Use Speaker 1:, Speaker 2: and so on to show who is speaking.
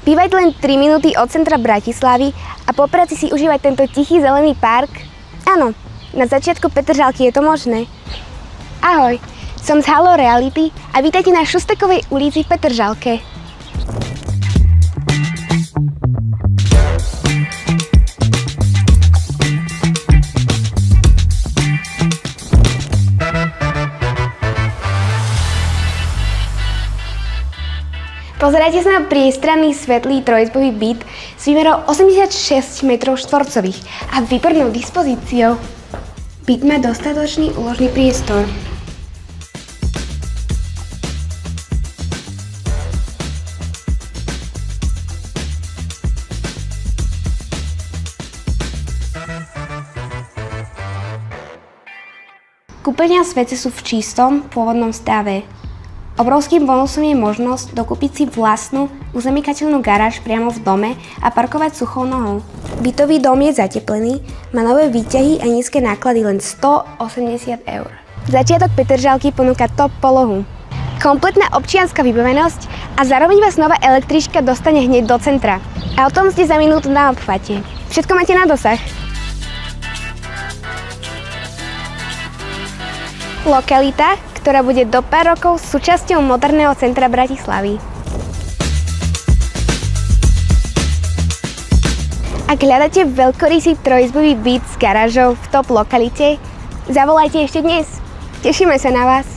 Speaker 1: Bývať len 3 minúty od centra Bratislavy a po práci si užívať tento tichý zelený park? Áno, na začiatku Petržalky je to možné. Ahoj, som z Halo Reality a vítajte na Šustekovej ulici v Petržalke. Pozerajte sa na priestranný svetlý trojizbový byt s výmerou 86 m2 a výbornou dispozíciou. Byt má dostatočný úložný priestor. Kúpeľňa a svece sú v čistom, pôvodnom stave. Obrovským bonusom je možnosť dokúpiť si vlastnú uzemykateľnú garáž priamo v dome a parkovať suchou nohou. Bytový dom je zateplený, má nové výťahy a nízke náklady len 180 eur. Začiatok Petržalky ponúka top polohu. Kompletná občianska vybavenosť a zároveň vás nová električka dostane hneď do centra. A o tom ste za minútu na obchvate. Všetko máte na dosah. Lokalita, ktorá bude do pár rokov súčasťou moderného centra Bratislavy. Ak hľadáte veľkorysý trojizbový byt s garážou v top lokalite, zavolajte ešte dnes. Tešíme sa na vás.